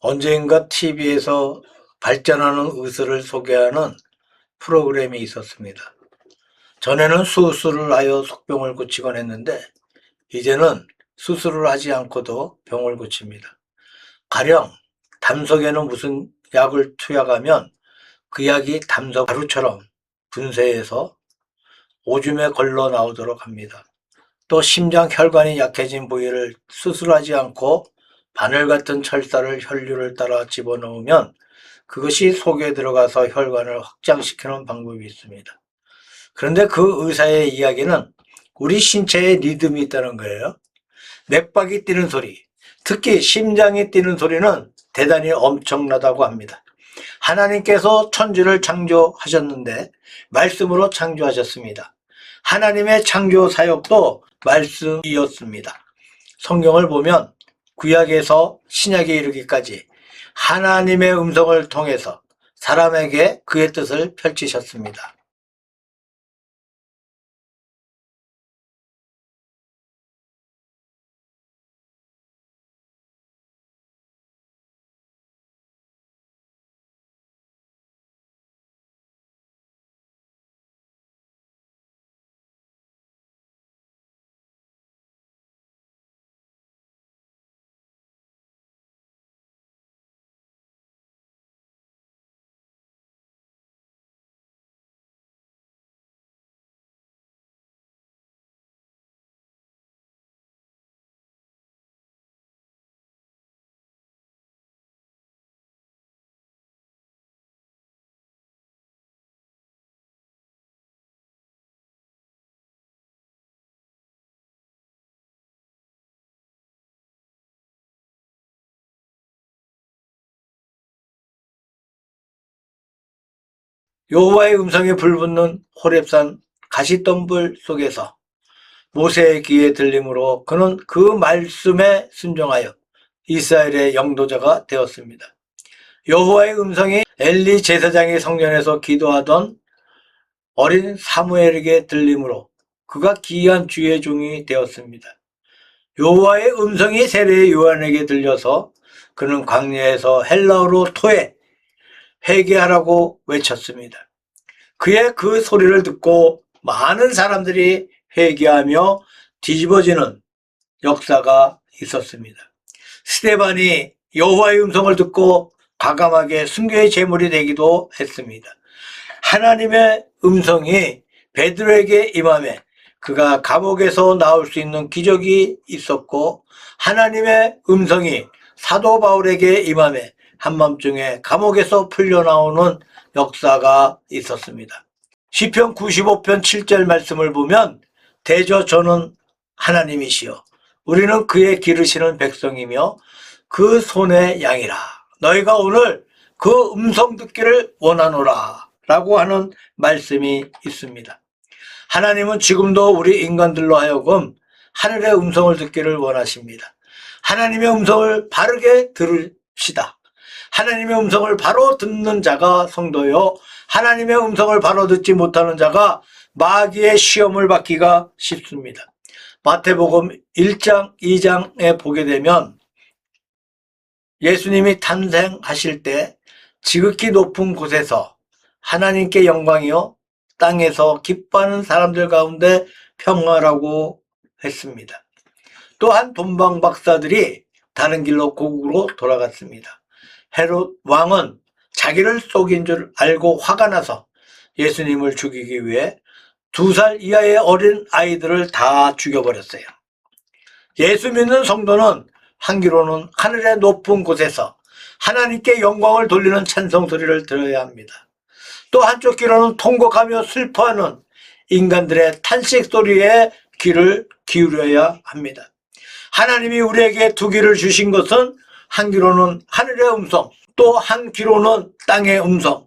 언젠가 TV에서 발전하는 의사를 소개하는 프로그램이 있었습니다. 전에는 수술을 하여 속병을 고치곤 했는데 이제는 수술을 하지 않고도 병을 고칩니다. 가령 담석에는 무슨 약을 투약하면 그 약이 담석 가루처럼 분쇄해서 오줌에 걸러 나오도록 합니다. 또 심장 혈관이 약해진 부위를 수술하지 않고 바늘 같은 철사를 혈류를 따라 집어넣으면 그것이 속에 들어가서 혈관을 확장시키는 방법이 있습니다. 그런데 그 의사의 이야기는 우리 신체에 리듬이 있다는 거예요. 맥박이 뛰는 소리, 특히 심장이 뛰는 소리는 대단히 엄청나다고 합니다. 하나님께서 천지를 창조하셨는데 말씀으로 창조하셨습니다. 하나님의 창조 사역도 말씀이었습니다. 성경을 보면 구약에서 신약에 이르기까지 하나님의 음성을 통해서 사람에게 그의 뜻을 펼치셨습니다. 여호와의 음성에 불붙는 호렙산 가시덤불 속에서 모세의 귀에 들림으로 그는 그 말씀에 순종하여 이스라엘의 영도자가 되었습니다. 여호와의 음성이 엘리 제사장이 성전에서 기도하던 어린 사무엘에게 들림으로 그가 기이한 주의 종이 되었습니다. 여호와의 음성이 세례 요한에게 들려서 그는 광야에서 헬라어로 토해 회개하라고 외쳤습니다. 그의 그 소리를 듣고 많은 사람들이 회개하며 뒤집어지는 역사가 있었습니다. 스데반이 여호와의 음성을 듣고 과감하게 순교의 제물이 되기도 했습니다. 하나님의 음성이 베드로에게 임함에 그가 감옥에서 나올 수 있는 기적이 있었고, 하나님의 음성이 사도 바울에게 임함에 한밤중에 감옥에서 풀려나오는 역사가 있었습니다. 시편 95편 7절 말씀을 보면 대저 저는 하나님이시여 우리는 그의 기르시는 백성이며 그 손의 양이라. 너희가 오늘 그 음성 듣기를 원하노라 라고 하는 말씀이 있습니다. 하나님은 지금도 우리 인간들로 하여금 하늘의 음성을 듣기를 원하십니다. 하나님의 음성을 바르게 들읍시다. 하나님의 음성을 바로 듣는 자가 성도요, 하나님의 음성을 바로 듣지 못하는 자가 마귀의 시험을 받기가 쉽습니다. 마태복음 1장 2장에 보게 되면 예수님이 탄생하실 때 지극히 높은 곳에서 하나님께 영광이요 땅에서 기뻐하는 사람들 가운데 평화라고 했습니다. 또한 돈방 박사들이 다른 길로 고국으로 돌아갔습니다. 헤롯 왕은 자기를 속인 줄 알고 화가 나서 예수님을 죽이기 위해 2살 이하의 어린 아이들을 다 죽여버렸어요. 예수 믿는 성도는 한기로는 하늘의 높은 곳에서 하나님께 영광을 돌리는 찬송 소리를 들어야 합니다. 또 한쪽 귀로는 통곡하며 슬퍼하는 인간들의 탄식 소리에 귀를 기울여야 합니다. 하나님이 우리에게 2귀를 주신 것은 한 귀로는 하늘의 음성, 또 한 귀로는 땅의 음성,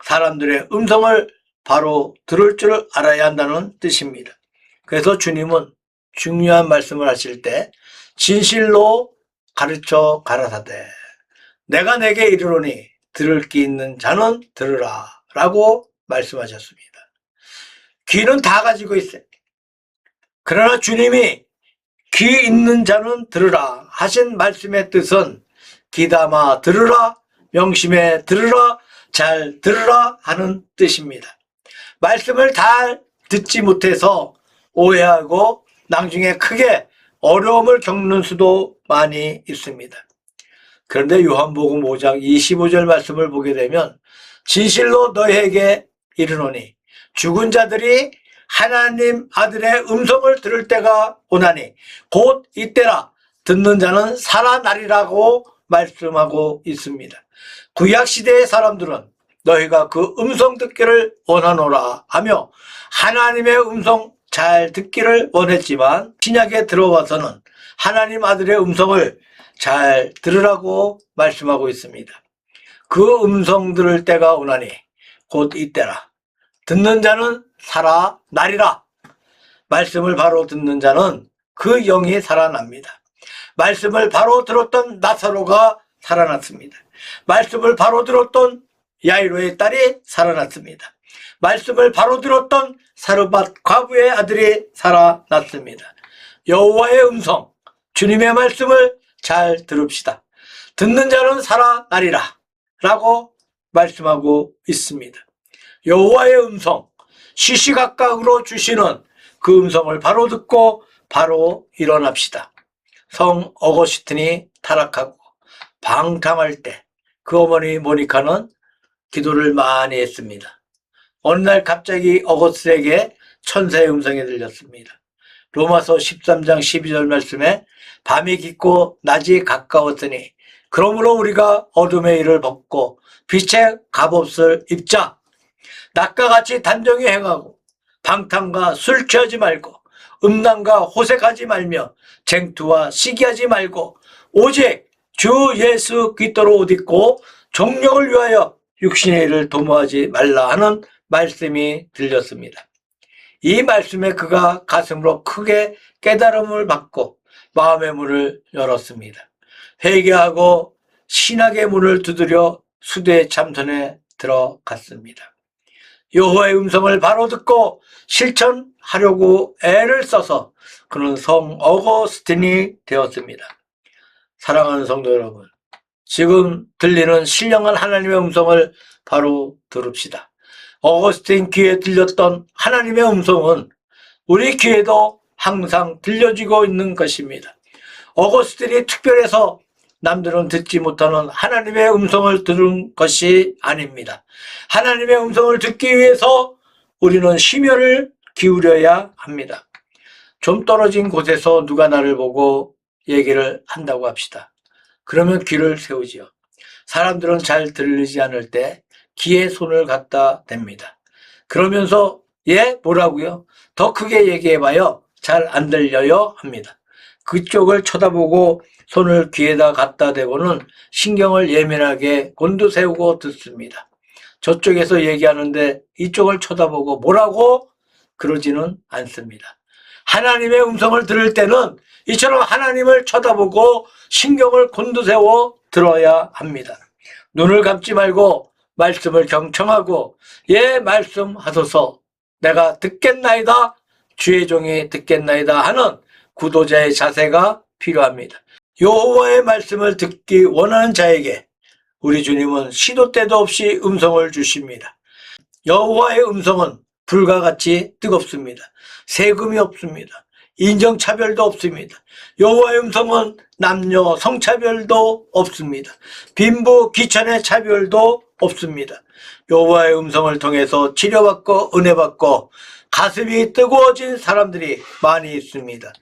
사람들의 음성을 바로 들을 줄 알아야 한다는 뜻입니다. 그래서 주님은 중요한 말씀을 하실 때 진실로 가르쳐 가라사대 내가 내게 이르노니 들을 귀 있는 자는 들으라 라고 말씀하셨습니다. 귀는 다 가지고 있어요. 그러나 주님이 귀 있는 자는 들으라 하신 말씀의 뜻은 귀담아 들으라, 명심해 들으라, 잘 들으라 하는 뜻입니다. 말씀을 잘 듣지 못해서 오해하고 나중에 크게 어려움을 겪는 수도 많이 있습니다. 그런데 요한복음 5장 25절 말씀을 보게 되면 진실로 너희에게 이르노니 죽은 자들이 하나님 아들의 음성을 들을 때가 오나니 곧 이때라. 듣는 자는 살아나리라고 말씀하고 있습니다. 구약시대의 사람들은 너희가 그 음성 듣기를 원하노라 하며 하나님의 음성 잘 듣기를 원했지만 신약에 들어와서는 하나님 아들의 음성을 잘 들으라고 말씀하고 있습니다. 그 음성 들을 때가 오나니 곧 이때라. 듣는 자는 살아나리라. 말씀을 바로 듣는 자는 그 영이 살아납니다. 말씀을 바로 들었던 나사로가 살아났습니다. 말씀을 바로 들었던 야이로의 딸이 살아났습니다. 말씀을 바로 들었던 사르밧 과부의 아들이 살아났습니다. 여호와의 음성, 주님의 말씀을 잘 들읍시다. 듣는 자는 살아나리라 라고 말씀하고 있습니다. 여호와의 음성, 시시각각으로 주시는 그 음성을 바로 듣고 바로 일어납시다. 성 어거스틴이 타락하고 방탕할 때 그 어머니 모니카는 기도를 많이 했습니다. 어느 날 갑자기 어거스틴에게 천사의 음성이 들렸습니다. 로마서 13장 12절 말씀에 밤이 깊고 낮이 가까웠으니 그러므로 우리가 어둠의 일을 벗고 빛의 갑옷을 입자. 낮과 같이 단정히 행하고 방탕과 술 취하지 말고 음란과 호색하지 말며 쟁투와 시기하지 말고 오직 주 예수 그리스도로 옷 입고 정력을 위하여 육신의 일을 도모하지 말라 하는 말씀이 들렸습니다. 이 말씀에 그가 가슴으로 크게 깨달음을 받고 마음의 문을 열었습니다. 회개하고 신학의 문을 두드려 수도의 참선에 들어갔습니다. 여호와의 음성을 바로 듣고 실천하려고 애를 써서 그는 성 어거스틴이 되었습니다. 사랑하는 성도 여러분, 지금 들리는 신령한 하나님의 음성을 바로 들읍시다. 어거스틴 귀에 들렸던 하나님의 음성은 우리 귀에도 항상 들려지고 있는 것입니다. 어거스틴이 특별해서 남들은 듣지 못하는 하나님의 음성을 들은 것이 아닙니다. 하나님의 음성을 듣기 위해서 우리는 심혈을 기울여야 합니다. 좀 떨어진 곳에서 누가 나를 보고 얘기를 한다고 합시다. 그러면 귀를 세우지요. 사람들은 잘 들리지 않을 때 귀에 손을 갖다 댑니다. 그러면서 뭐라고요? 더 크게 얘기해봐요. 잘 안 들려요 합니다. 그쪽을 쳐다보고 손을 귀에다 갖다 대고는 신경을 예민하게 곤두세우고 듣습니다. 저쪽에서 얘기하는데 이쪽을 쳐다보고 뭐라고? 그러지는 않습니다. 하나님의 음성을 들을 때는 이처럼 하나님을 쳐다보고 신경을 곤두세워 들어야 합니다. 눈을 감지 말고 말씀을 경청하고 말씀하소서 내가 듣겠나이다 주의 종이 듣겠나이다 하는 구도자의 자세가 필요합니다. 여호와의 말씀을 듣기 원하는 자에게 우리 주님은 시도 때도 없이 음성을 주십니다. 여호와의 음성은 불과 같이 뜨겁습니다. 세금이 없습니다. 인종차별도 없습니다. 여호와의 음성은 남녀 성차별도 없습니다. 빈부 귀천의 차별도 없습니다. 여호와의 음성을 통해서 치료받고 은혜받고 가슴이 뜨거워진 사람들이 많이 있습니다.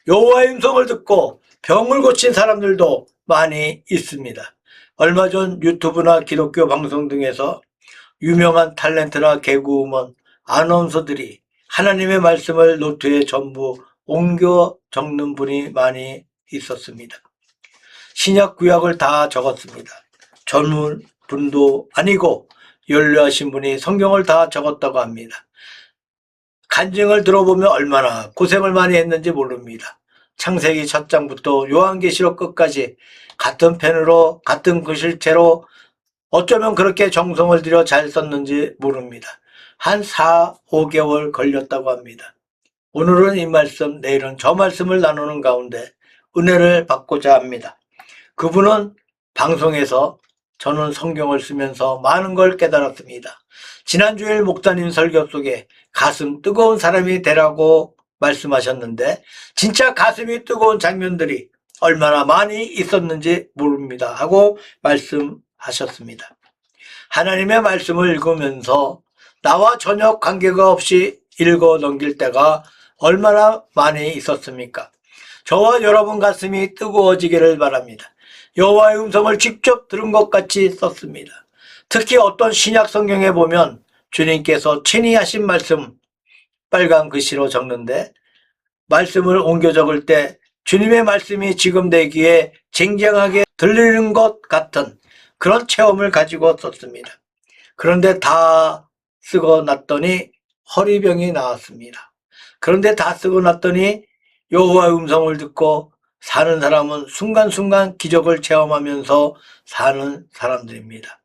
여호와의 음성을 듣고 병을 고친 사람들도 많이 있습니다. 얼마 전 유튜브나 기독교 방송 등에서 유명한 탤런트나 개그우먼, 아나운서들이 하나님의 말씀을 노트에 전부 옮겨 적는 분이 많이 있었습니다. 신약 구약을 다 적었습니다. 젊은 분도 아니고 연료하신 분이 성경을 다 적었다고 합니다. 간증을 들어보면 얼마나 고생을 많이 했는지 모릅니다. 창세기 첫 장부터 요한계시록 끝까지 같은 펜으로 같은 글씨체로 어쩌면 그렇게 정성을 들여 잘 썼는지 모릅니다. 한 4-5개월 걸렸다고 합니다. 오늘은 이 말씀, 내일은 저 말씀을 나누는 가운데 은혜를 받고자 합니다. 그분은 방송에서 저는 성경을 쓰면서 많은 걸 깨달았습니다. 지난주일 목사님 설교 속에 가슴 뜨거운 사람이 되라고 말씀하셨는데 진짜 가슴이 뜨거운 장면들이 얼마나 많이 있었는지 모릅니다 하고 말씀하셨습니다. 하나님의 말씀을 읽으면서 나와 전혀 관계가 없이 읽어 넘길 때가 얼마나 많이 있었습니까? 저와 여러분 가슴이 뜨거워지기를 바랍니다. 여호와의 음성을 직접 들은 것 같이 썼습니다. 특히 어떤 신약 성경에 보면 주님께서 친히 하신 말씀 빨간 글씨로 적는데 말씀을 옮겨 적을 때 주님의 말씀이 지금 내 귀에 쟁쟁하게 들리는 것 같은 그런 체험을 가지고 썼습니다. 그런데 다 쓰고 났더니 허리병이 나왔습니다. 그런데 다 쓰고 났더니 여호와의 음성을 듣고 사는 사람은 순간순간 기적을 체험하면서 사는 사람들입니다.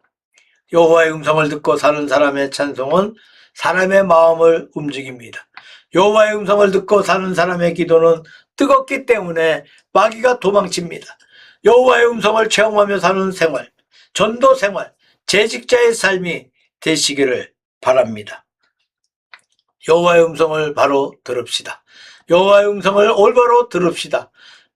여호와의 음성을 듣고 사는 사람의 찬송은 사람의 마음을 움직입니다. 여호와의 음성을 듣고 사는 사람의 기도는 뜨겁기 때문에 마귀가 도망칩니다. 여호와의 음성을 체험하며 사는 생활, 전도 생활, 재직자의 삶이 되시기를 바랍니다. 여호와의 음성을 바로 들읍시다. 여호와의 음성을 올바로 들읍시다.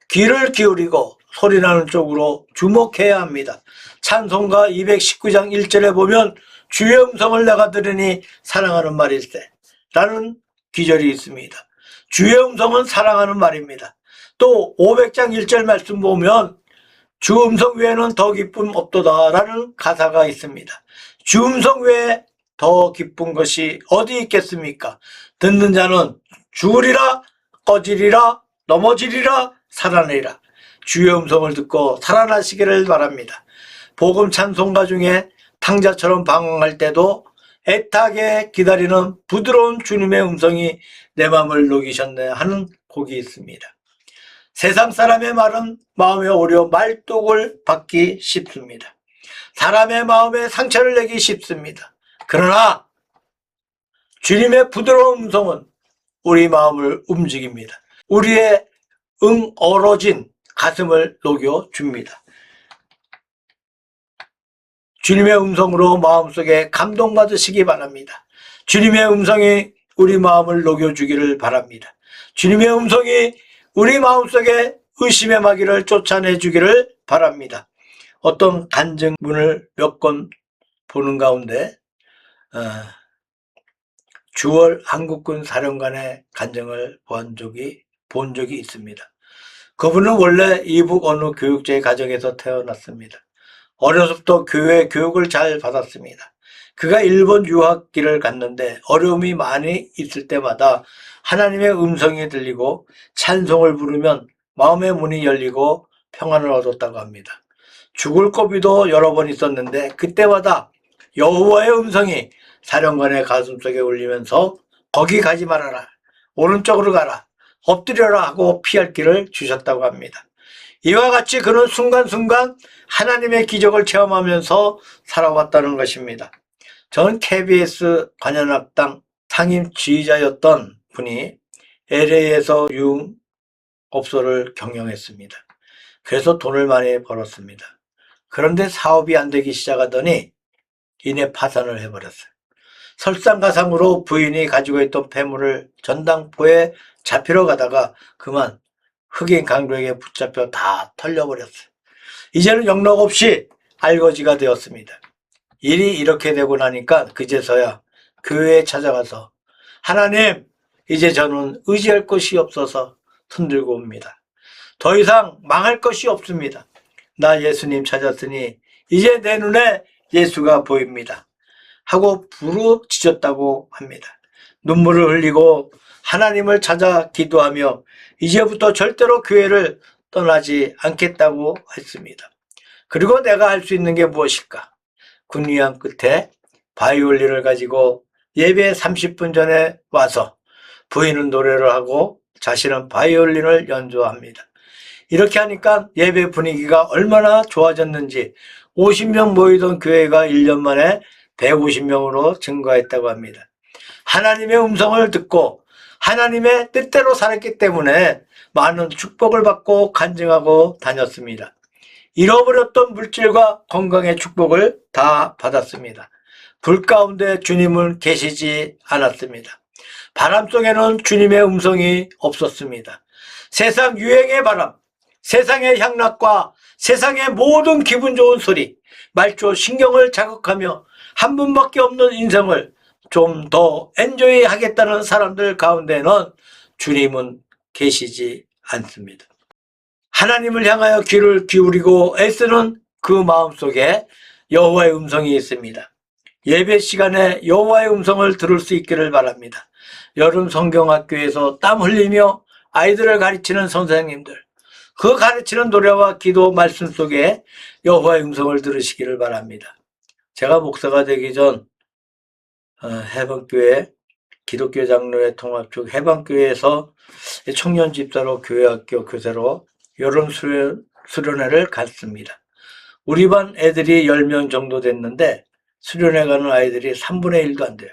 귀를 기울이고 소리나는 쪽으로 주목해야 합니다. 찬송가 219장 1절에 보면 주의 음성을 내가 들으니 사랑하는 말일세 라는 기절이 있습니다. 주의 음성은 사랑하는 말입니다. 또 500장 1절 말씀 보면 주 음성 외에는 더 기쁨 없도다 라는 가사가 있습니다. 주 음성 외에 더 기쁜 것이 어디 있겠습니까? 듣는 자는 죽으리라, 꺼지리라, 넘어지리라, 살아내리라. 주의 음성을 듣고 살아나시기를 바랍니다. 복음 찬송가 중에 탕자처럼 방황할 때도 애타게 기다리는 부드러운 주님의 음성이 내 마음을 녹이셨네 하는 곡이 있습니다. 세상 사람의 말은 마음에 오려 말뚝을 받기 쉽습니다. 사람의 마음에 상처를 내기 쉽습니다. 그러나 주님의 부드러운 음성은 우리 마음을 움직입니다. 우리의 얼어진 가슴을 녹여줍니다. 주님의 음성으로 마음속에 감동받으시기 바랍니다. 주님의 음성이 우리 마음을 녹여주기를 바랍니다. 주님의 음성이 우리 마음속에 의심의 마귀를 쫓아내주기를 바랍니다. 어떤 간증문을 몇 건 보는 가운데 주월 한국군 사령관의 간증을 본 적이 있습니다. 그분은 원래 이북 어느 교육자의 가정에서 태어났습니다. 어려서부터 교회 교육을 잘 받았습니다. 그가 일본 유학길을 갔는데 어려움이 많이 있을 때마다 하나님의 음성이 들리고 찬송을 부르면 마음의 문이 열리고 평안을 얻었다고 합니다. 죽을 고비도 여러 번 있었는데 그때마다 여호와의 음성이 사령관의 가슴속에 울리면서 거기 가지 말아라, 오른쪽으로 가라, 엎드려라 하고 피할 길을 주셨다고 합니다. 이와 같이 그는 순간순간 하나님의 기적을 체험하면서 살아왔다는 것입니다. 저는 KBS 관현악당 상임 지휘자였던 분이 LA에서 유흥업소를 경영했습니다. 그래서 돈을 많이 벌었습니다. 그런데 사업이 안 되기 시작하더니 이내 파산을 해버렸어요. 설상가상으로 부인이 가지고 있던 폐물을 전당포에 잡히러 가다가 그만 흑인 강도에게 붙잡혀 다 털려버렸어요. 이제는 영락 없이 알거지가 되었습니다. 일이 이렇게 되고 나니까 그제서야 교회에 찾아가서 하나님, 이제 저는 의지할 것이 없어서 손들고 옵니다. 더 이상 망할 것이 없습니다. 나 예수님 찾았으니 이제 내 눈에 예수가 보입니다. 하고 부르짖었다고 합니다. 눈물을 흘리고 하나님을 찾아 기도하며 이제부터 절대로 교회를 떠나지 않겠다고 했습니다. 그리고 내가 할 수 있는 게 무엇일까? 군위암 끝에 바이올린을 가지고 예배 30분 전에 와서 부인은 노래를 하고 자신은 바이올린을 연주합니다. 이렇게 하니까 예배 분위기가 얼마나 좋아졌는지 50명 모이던 교회가 1년 만에 150명으로 증가했다고 합니다. 하나님의 음성을 듣고 하나님의 뜻대로 살았기 때문에 많은 축복을 받고 간증하고 다녔습니다. 잃어버렸던 물질과 건강의 축복을 다 받았습니다. 불 가운데 주님은 계시지 않았습니다. 바람 속에는 주님의 음성이 없었습니다. 세상 유행의 바람, 세상의 향락과 세상의 모든 기분 좋은 소리, 말초 신경을 자극하며 한 분밖에 없는 인생을 좀 더 엔조이 하겠다는 사람들 가운데는 주님은 계시지 않습니다. 하나님을 향하여 귀를 기울이고 애쓰는 그 마음속에 여호와의 음성이 있습니다. 예배 시간에 여호와의 음성을 들을 수 있기를 바랍니다. 여름 성경학교에서 땀 흘리며 아이들을 가르치는 선생님들, 그 가르치는 노래와 기도 말씀 속에 여호와의 음성을 들으시기를 바랍니다. 제가 목사가 되기 전 해방교회 기독교 장로회 통합 쪽 해방교회에서 청년 집사로 교회학교 교사로 여름 수련회를 갔습니다. 우리 반 애들이 10명 정도 됐는데 수련회 가는 아이들이 3분의 1도 안 돼요.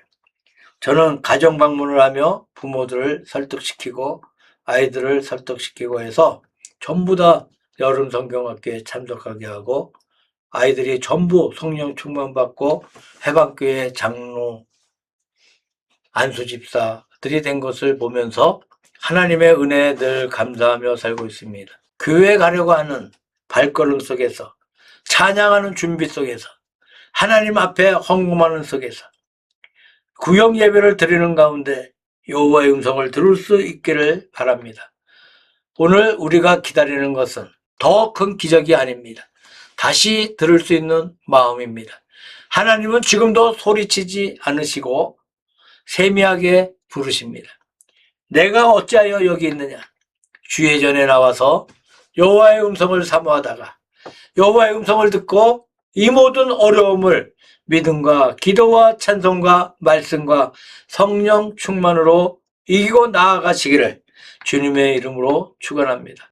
저는 가정 방문을 하며 부모들을 설득시키고 아이들을 설득시키고 해서 전부 다 여름 성경학교에 참석하게 하고 아이들이 전부 성령 충만받고 해방교회 장로 안수집사들이 된 것을 보면서 하나님의 은혜에 늘 감사하며 살고 있습니다. 교회 가려고 하는 발걸음 속에서, 찬양하는 준비 속에서, 하나님 앞에 헌금하는 속에서, 구역 예배를 드리는 가운데 여호와의 음성을 들을 수 있기를 바랍니다. 오늘 우리가 기다리는 것은 더 큰 기적이 아닙니다. 다시 들을 수 있는 마음입니다. 하나님은 지금도 소리치지 않으시고 세미하게 부르십니다. 내가 어찌하여 여기 있느냐? 주의 전에 나와서 여호와의 음성을 사모하다가 여호와의 음성을 듣고 이 모든 어려움을 믿음과 기도와 찬송과 말씀과 성령 충만으로 이기고 나아가시기를 주님의 이름으로 축원합니다.